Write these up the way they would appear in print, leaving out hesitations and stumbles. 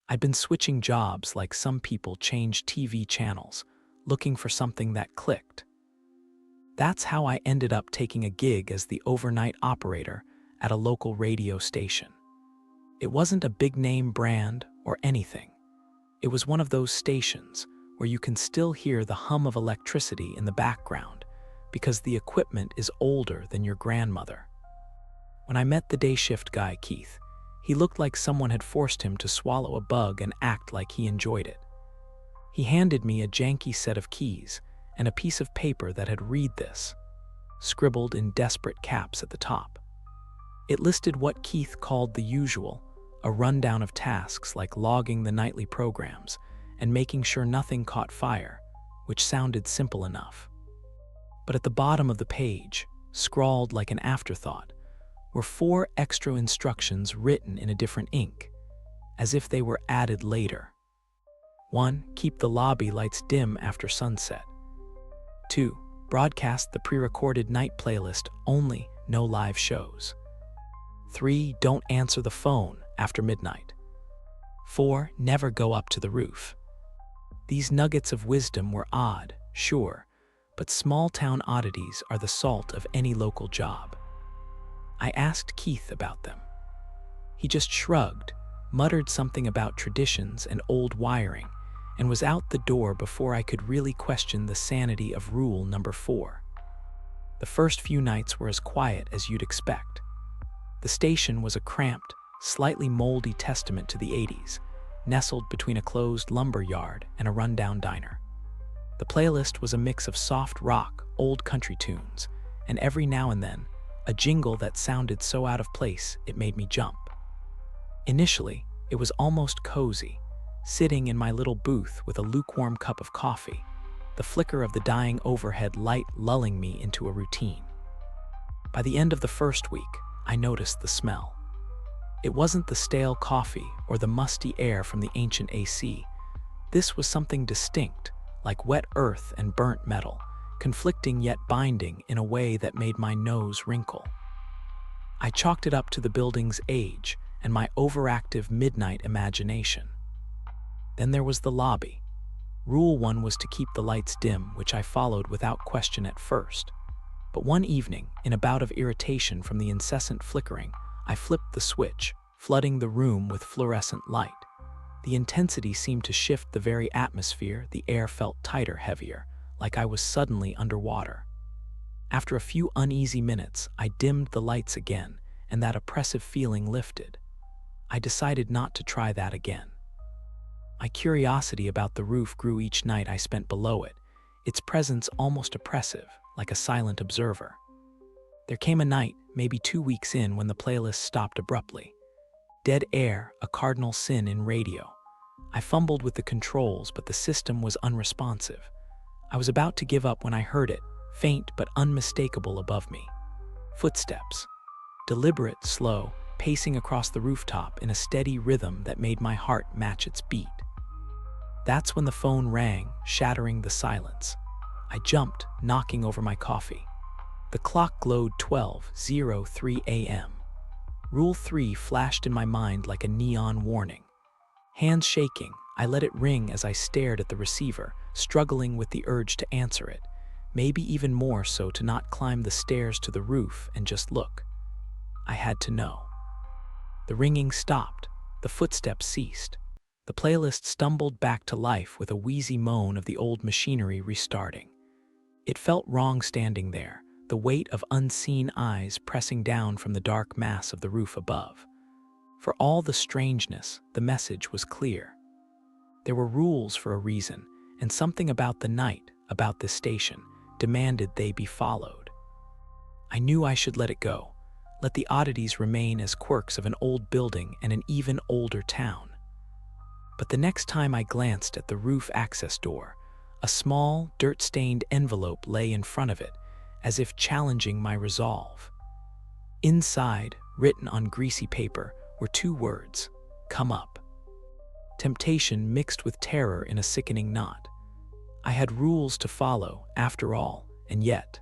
I'd been switching jobs like some people change TV channels, looking for something that clicked. That's how I ended up taking a gig as the overnight operator at a local radio station. It wasn't a big-name brand or anything. It was one of those stations where you can still hear the hum of electricity in the background because the equipment is older than your grandmother. When I met the day shift guy, Keith, he looked like someone had forced him to swallow a bug and act like he enjoyed it. He handed me a janky set of keys and a piece of paper that had "Read this," scribbled in desperate caps at the top. It listed what Keith called the usual, a rundown of tasks like logging the nightly programs and making sure nothing caught fire, which sounded simple enough. But at the bottom of the page, scrawled like an afterthought, were 4 extra instructions written in a different ink, as if they were added later. 1. Keep the lobby lights dim after sunset. 2. Broadcast the pre-recorded night playlist only, no live shows. 3. Don't answer the phone after midnight. 4. Never go up to the roof. These nuggets of wisdom were odd, sure, but small-town oddities are the salt of any local job. I asked Keith about them. He just shrugged, muttered something about traditions and old wiring, and was out the door before I could really question the sanity of rule number 4. The first few nights were as quiet as you'd expect. The station was a cramped, slightly moldy testament to the 80s, nestled between a closed lumber yard and a rundown diner. The playlist was a mix of soft rock, old country tunes, and every now and then, a jingle that sounded so out of place it made me jump. Initially, it was almost cozy, sitting in my little booth with a lukewarm cup of coffee, the flicker of the dying overhead light lulling me into a routine. By the end of the first week, I noticed the smell. It wasn't the stale coffee or the musty air from the ancient AC. This was something distinct, like wet earth and burnt metal, conflicting yet binding in a way that made my nose wrinkle. I chalked it up to the building's age and my overactive midnight imagination. Then there was the lobby. Rule 1 was to keep the lights dim, which I followed without question at first. But one evening, in a bout of irritation from the incessant flickering, I flipped the switch, flooding the room with fluorescent light. The intensity seemed to shift the very atmosphere. The air felt tighter, heavier, like I was suddenly underwater. After a few uneasy minutes, I dimmed the lights again, and that oppressive feeling lifted. I decided not to try that again. My curiosity about the roof grew each night I spent below it, its presence almost oppressive, like a silent observer. There came a night, maybe 2 weeks in, when the playlist stopped abruptly. Dead air, a cardinal sin in radio. I fumbled with the controls, but the system was unresponsive. I was about to give up when I heard it, faint but unmistakable above me. Footsteps. Deliberate, slow, pacing across the rooftop in a steady rhythm that made my heart match its beat. That's when the phone rang, shattering the silence. I jumped, knocking over my coffee. The clock glowed 12:03 a.m. Rule 3 flashed in my mind like a neon warning. Hands shaking, I let it ring as I stared at the receiver, struggling with the urge to answer it, maybe even more so to not climb the stairs to the roof and just look. I had to know. The ringing stopped, the footsteps ceased. The playlist stumbled back to life with a wheezy moan of the old machinery restarting. It felt wrong standing there, the weight of unseen eyes pressing down from the dark mass of the roof above. For all the strangeness, the message was clear. There were rules for a reason, and something about the night, about this station, demanded they be followed. I knew I should let it go, let the oddities remain as quirks of an old building and an even older town. But the next time I glanced at the roof access door, a small, dirt-stained envelope lay in front of it, as if challenging my resolve. Inside, written on greasy paper, were 2 words: "Come up." Temptation mixed with terror in a sickening knot. I had rules to follow, after all, and yet.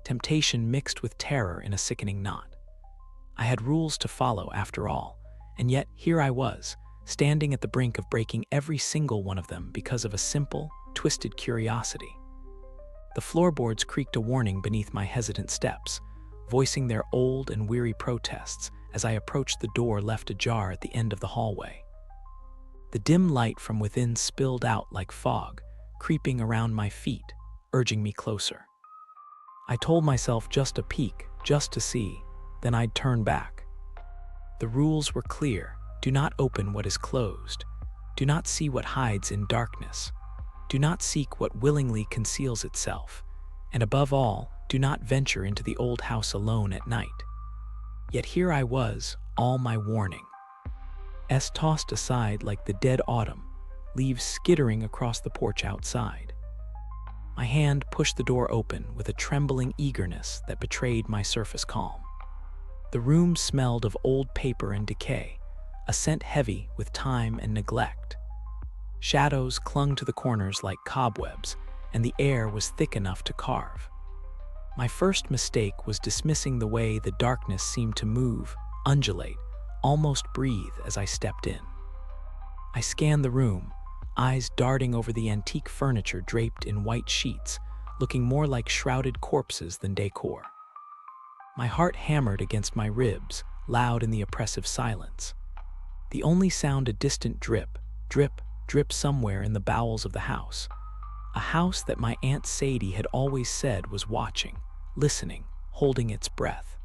Temptation mixed with terror in a sickening knot. I had rules to follow, after all, and yet here I was, standing at the brink of breaking every single one of them because of a simple, twisted curiosity. The floorboards creaked a warning beneath my hesitant steps, voicing their old and weary protests as I approached the door left ajar at the end of the hallway. The dim light from within spilled out like fog, creeping around my feet, urging me closer. I told myself just a peek, just to see, then I'd turn back. The rules were clear. Do not open what is closed. Do not see what hides in darkness. Do not seek what willingly conceals itself. And above all, do not venture into the old house alone at night. Yet here I was, all my warning. Tossed aside like the dead autumn, leaves skittering across the porch outside. My hand pushed the door open with a trembling eagerness that betrayed my surface calm. The room smelled of old paper and decay, a scent heavy with time and neglect. Shadows clung to the corners like cobwebs, and the air was thick enough to carve. My first mistake was dismissing the way the darkness seemed to move, undulate, almost breathe as I stepped in. I scanned the room, eyes darting over the antique furniture draped in white sheets, looking more like shrouded corpses than decor. My heart hammered against my ribs, loud in the oppressive silence. The only sound a distant drip, drip, drip somewhere in the bowels of the house. A house that my Aunt Sadie had always said was watching, listening, holding its breath.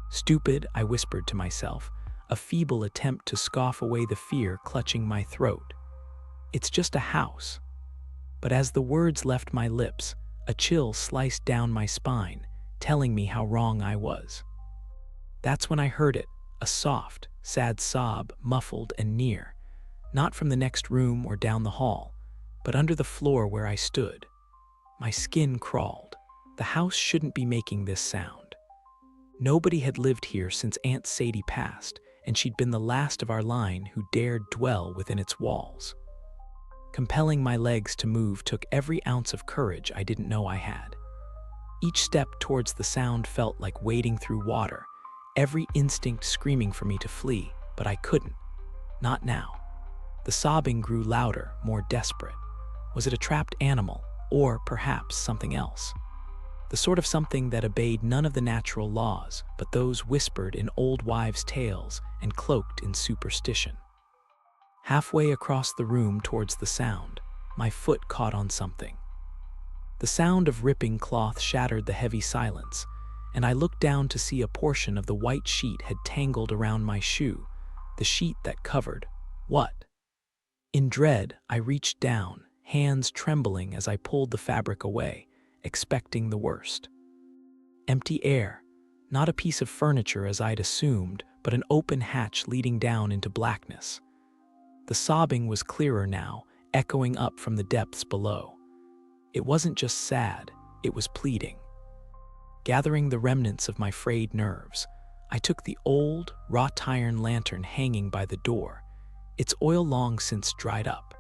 Stupid, I whispered to myself, a feeble attempt to scoff away the fear clutching my throat. It's just a house. But as the words left my lips, a chill sliced down my spine, telling me how wrong I was. That's when I heard it, a soft, sad sob, muffled and near, not from the next room or down the hall, but under the floor where I stood. My skin crawled. The house shouldn't be making this sound. Nobody had lived here since Aunt Sadie passed, and she'd been the last of our line who dared dwell within its walls. Compelling my legs to move took every ounce of courage I didn't know I had. Each step towards the sound felt like wading through water, every instinct screaming for me to flee, but I couldn't. Not now. The sobbing grew louder, more desperate. Was it a trapped animal, or perhaps something else? The sort of something that obeyed none of the natural laws, but those whispered in old wives' tales and cloaked in superstition. Halfway across the room towards the sound, my foot caught on something. The sound of ripping cloth shattered the heavy silence, and I looked down to see a portion of the white sheet had tangled around my shoe, the sheet that covered what? In dread, I reached down, hands trembling as I pulled the fabric away, expecting the worst. Empty air, not a piece of furniture as I'd assumed, but an open hatch leading down into blackness. The sobbing was clearer now, echoing up from the depths below. It wasn't just sad, it was pleading. Gathering the remnants of my frayed nerves, I took the old, wrought iron lantern hanging by the door, its oil long since dried up.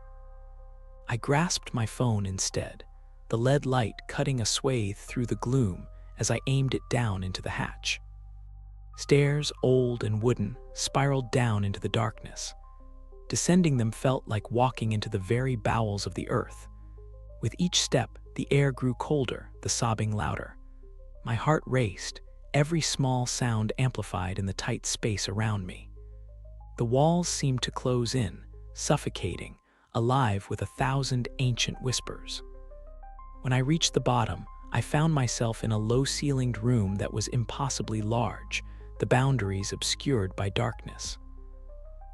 I grasped my phone instead, the lead light cutting a swathe through the gloom as I aimed it down into the hatch. Stairs, old and wooden, spiraled down into the darkness. Descending them felt like walking into the very bowels of the earth. With each step, the air grew colder, the sobbing louder. My heart raced, every small sound amplified in the tight space around me. The walls seemed to close in, suffocating, alive with 1,000 ancient whispers. When I reached the bottom, I found myself in a low-ceilinged room that was impossibly large, the boundaries obscured by darkness.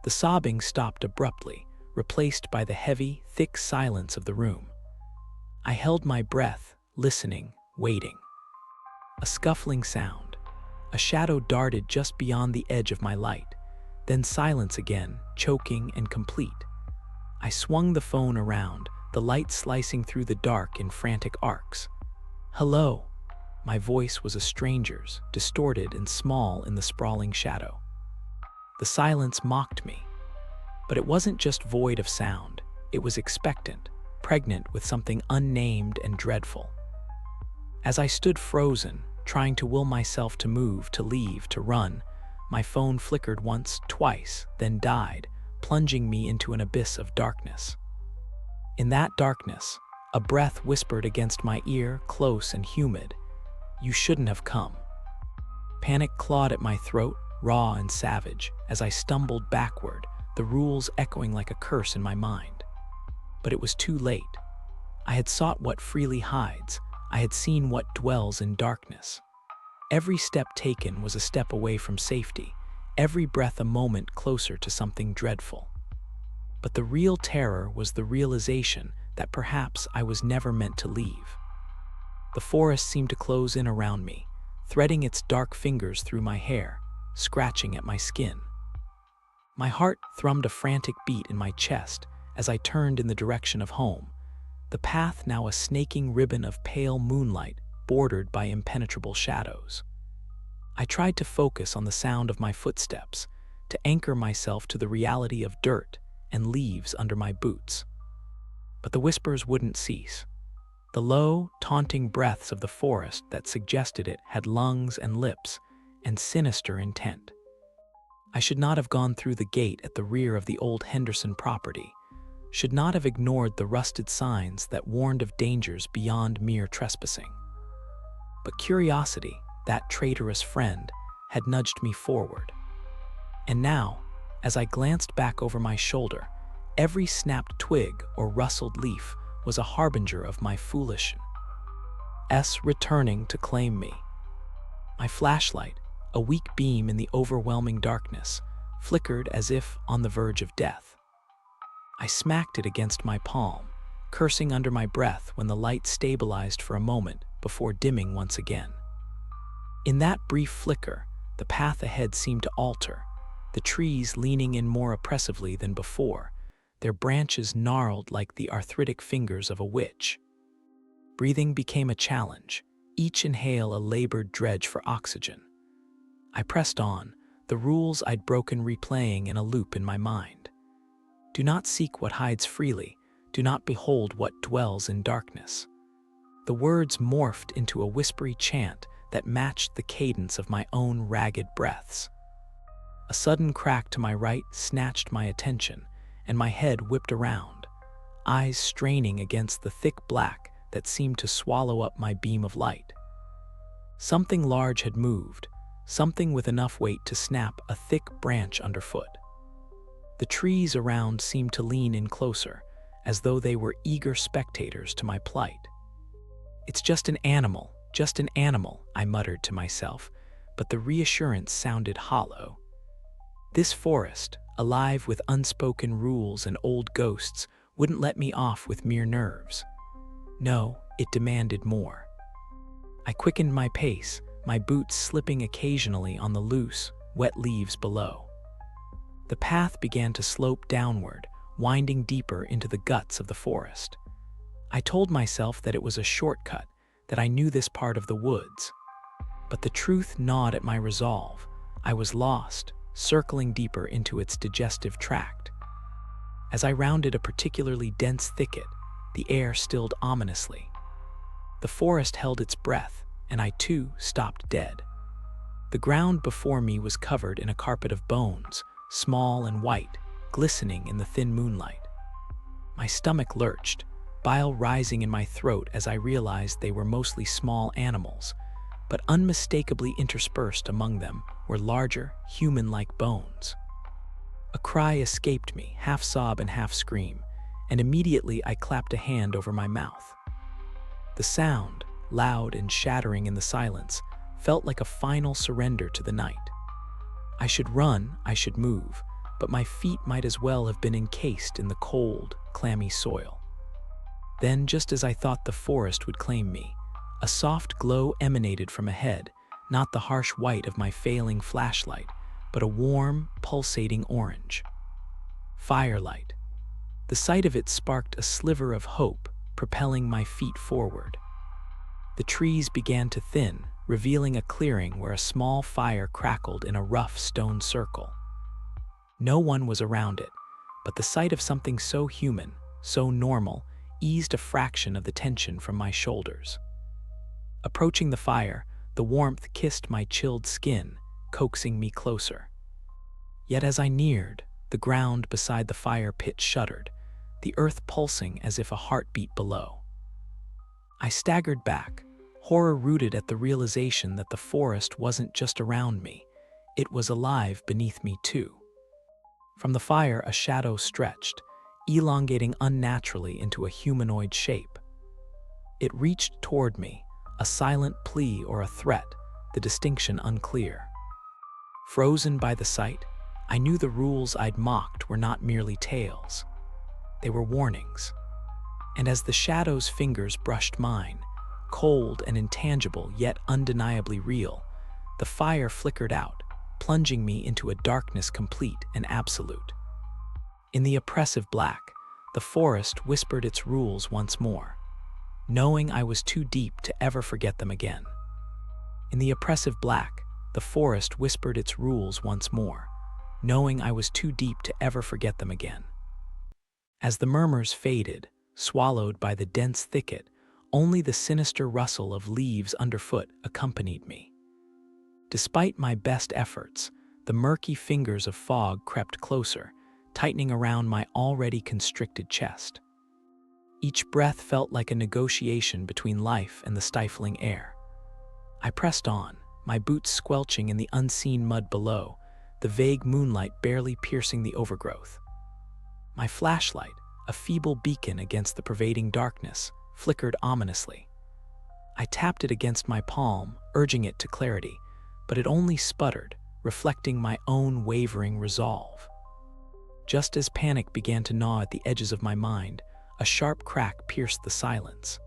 The sobbing stopped abruptly, replaced by the heavy, thick silence of the room. I held my breath, listening, waiting. A scuffling sound. A shadow darted just beyond the edge of my light. Then silence again, choking and complete. I swung the phone around, the light slicing through the dark in frantic arcs. "Hello." My voice was a stranger's, distorted and small in the sprawling shadow. The silence mocked me. But it wasn't just void of sound. It was expectant, pregnant with something unnamed and dreadful. As I stood frozen, trying to will myself to move, to leave, to run, my phone flickered once, twice, then died, plunging me into an abyss of darkness. In that darkness, a breath whispered against my ear, close and humid, "You shouldn't have come." Panic clawed at my throat, raw and savage, as I stumbled backward, the rules echoing like a curse in my mind. But it was too late. I had sought what freely hides. I had seen what dwells in darkness. Every step taken was a step away from safety, every breath a moment closer to something dreadful. But the real terror was the realization that perhaps I was never meant to leave. The forest seemed to close in around me, threading its dark fingers through my hair, scratching at my skin. My heart thrummed a frantic beat in my chest as I turned in the direction of home, the path now a snaking ribbon of pale moonlight bordered by impenetrable shadows. I tried to focus on the sound of my footsteps, to anchor myself to the reality of dirt and leaves under my boots. But the whispers wouldn't cease. The low, taunting breaths of the forest that suggested it had lungs and lips and sinister intent. I should not have gone through the gate at the rear of the old Henderson property, should not have ignored the rusted signs that warned of dangers beyond mere trespassing. But curiosity, that traitorous friend, had nudged me forward. And now, as I glanced back over my shoulder, every snapped twig or rustled leaf was a harbinger of my foolishness returning to claim me. My flashlight, a weak beam in the overwhelming darkness, flickered as if on the verge of death. I smacked it against my palm, cursing under my breath when the light stabilized for a moment before dimming once again. In that brief flicker, the path ahead seemed to alter, the trees leaning in more oppressively than before, their branches gnarled like the arthritic fingers of a witch. Breathing became a challenge, each inhale a labored dredge for oxygen. I pressed on, the rules I'd broken replaying in a loop in my mind. Do not seek what hides freely, do not behold what dwells in darkness. The words morphed into a whispery chant that matched the cadence of my own ragged breaths. A sudden crack to my right snatched my attention, and my head whipped around, eyes straining against the thick black that seemed to swallow up my beam of light. Something large had moved, something with enough weight to snap a thick branch underfoot. The trees around seemed to lean in closer, as though they were eager spectators to my plight. "It's just an animal, I muttered to myself, but the reassurance sounded hollow. This forest, alive with unspoken rules and old ghosts, wouldn't let me off with mere nerves. No, it demanded more. I quickened my pace, my boots slipping occasionally on the loose, wet leaves below. The path began to slope downward, winding deeper into the guts of the forest. I told myself that it was a shortcut, that I knew this part of the woods. But the truth gnawed at my resolve. I was lost, circling deeper into its digestive tract. As I rounded a particularly dense thicket, the air stilled ominously. The forest held its breath, and I too stopped dead. The ground before me was covered in a carpet of bones, small and white, glistening in the thin moonlight. My stomach lurched, bile rising in my throat as I realized they were mostly small animals, but unmistakably interspersed among them were larger, human-like bones. A cry escaped me, half sob and half scream, and immediately I clapped a hand over my mouth. The sound, loud and shattering in the silence, felt like a final surrender to the night. I should run, I should move, but my feet might as well have been encased in the cold, clammy soil. Then, just as I thought the forest would claim me, a soft glow emanated from ahead, not the harsh white of my failing flashlight, but a warm, pulsating orange. Firelight. The sight of it sparked a sliver of hope, propelling my feet forward. The trees began to thin, revealing a clearing where a small fire crackled in a rough stone circle. No one was around it, but the sight of something so human, so normal, eased a fraction of the tension from my shoulders. Approaching the fire, the warmth kissed my chilled skin, coaxing me closer. Yet as I neared, The ground beside the fire pit shuddered, the earth pulsing as if a heartbeat below. I staggered back, horror rooted at the realization that the forest wasn't just around me, it was alive beneath me too. From the fire, a shadow stretched, elongating unnaturally into a humanoid shape. It reached toward me, a silent plea or a threat, the distinction unclear. Frozen by the sight, I knew the rules I'd mocked were not merely tales. They were warnings. And as the shadow's fingers brushed mine, cold and intangible yet undeniably real, the fire flickered out, plunging me into a darkness complete and absolute. In the oppressive black, the forest whispered its rules once more, knowing I was too deep to ever forget them again. In the oppressive black, the forest whispered its rules once more, knowing I was too deep to ever forget them again. As the murmurs faded, swallowed by the dense thicket, only the sinister rustle of leaves underfoot accompanied me. Despite my best efforts, the murky fingers of fog crept closer, tightening around my already constricted chest. Each breath felt like a negotiation between life and the stifling air. I pressed on, my boots squelching in the unseen mud below, the vague moonlight barely piercing the overgrowth. My flashlight, a feeble beacon against the pervading darkness, flickered ominously. I tapped it against my palm, urging it to clarity, but it only sputtered, reflecting my own wavering resolve. Just as panic began to gnaw at the edges of my mind, a sharp crack pierced the silence.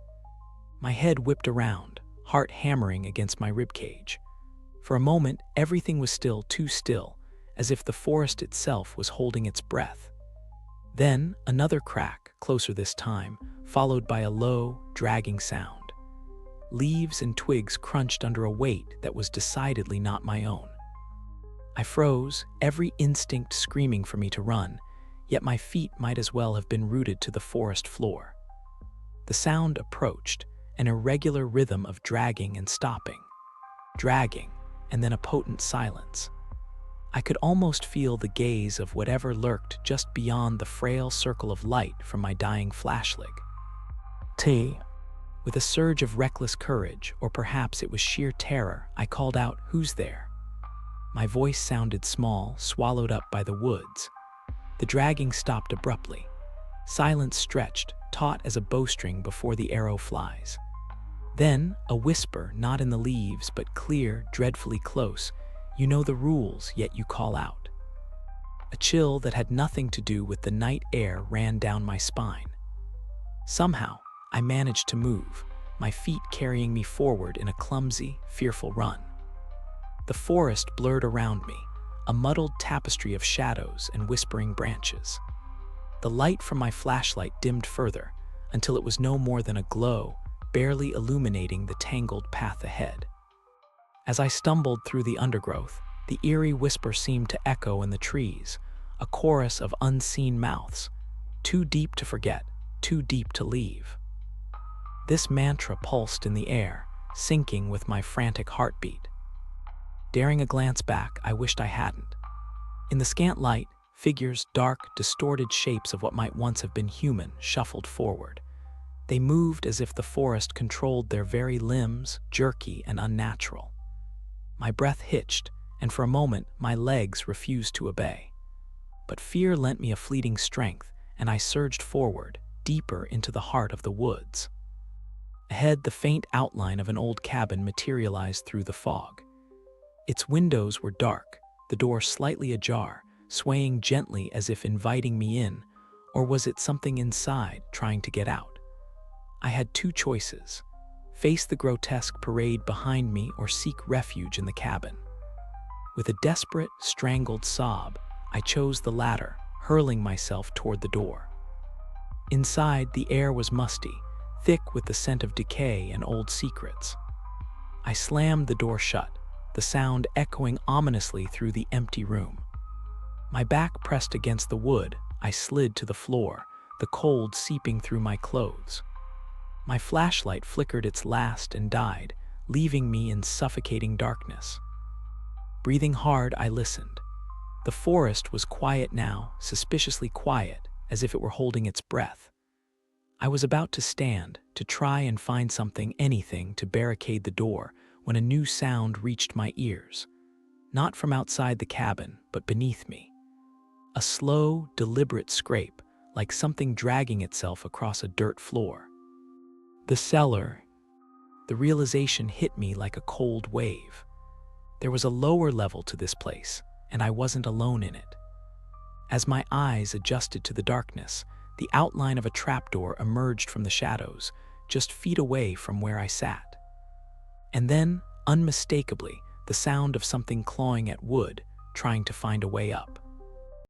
My head whipped around, heart hammering against my ribcage. For a moment, everything was still, too still, as if the forest itself was holding its breath. Then, another crack, closer this time, followed by a low, dragging sound. Leaves and twigs crunched under a weight that was decidedly not my own. I froze, every instinct screaming for me to run, yet my feet might as well have been rooted to the forest floor. The sound approached, an irregular rhythm of dragging and stopping. Dragging, and then a potent silence. I could almost feel the gaze of whatever lurked just beyond the frail circle of light from my dying flashlight. With a surge of reckless courage, or perhaps it was sheer terror, I called out, "Who's there?" My voice sounded small, swallowed up by the woods. The dragging stopped abruptly. Silence stretched, taut as a bowstring before the arrow flies. Then, a whisper, not in the leaves, but clear, dreadfully close. "You know the rules, yet you call out." A chill that had nothing to do with the night air ran down my spine. Somehow, I managed to move, my feet carrying me forward in a clumsy, fearful run. The forest blurred around me, a muddled tapestry of shadows and whispering branches. The light from my flashlight dimmed further, until it was no more than a glow, barely illuminating the tangled path ahead. As I stumbled through the undergrowth, the eerie whisper seemed to echo in the trees, a chorus of unseen mouths, too deep to forget, too deep to leave. This mantra pulsed in the air, syncing with my frantic heartbeat. Daring a glance back, I wished I hadn't. In the scant light, figures, dark, distorted shapes of what might once have been human, shuffled forward. They moved as if the forest controlled their very limbs, jerky and unnatural. My breath hitched, and for a moment my legs refused to obey. But fear lent me a fleeting strength, and I surged forward, deeper into the heart of the woods. Ahead, the faint outline of an old cabin materialized through the fog. Its windows were dark, the door slightly ajar, swaying gently as if inviting me in, or was it something inside trying to get out? I had two choices: face the grotesque parade behind me or seek refuge in the cabin. With a desperate, strangled sob, I chose the latter, hurling myself toward the door. Inside, the air was musty, thick with the scent of decay and old secrets. I slammed the door shut, the sound echoing ominously through the empty room. My back pressed against the wood, I slid to the floor, the cold seeping through my clothes. My flashlight flickered its last and died, leaving me in suffocating darkness. Breathing hard, I listened. The forest was quiet now, suspiciously quiet, as if it were holding its breath. I was about to stand, to try and find something, anything, to barricade the door, when a new sound reached my ears. Not from outside the cabin, but beneath me. A slow, deliberate scrape, like something dragging itself across a dirt floor. The cellar. The realization hit me like a cold wave. There was a lower level to this place, and I wasn't alone in it. As my eyes adjusted to the darkness, the outline of a trapdoor emerged from the shadows, just feet away from where I sat. And then, unmistakably, the sound of something clawing at wood, trying to find a way up.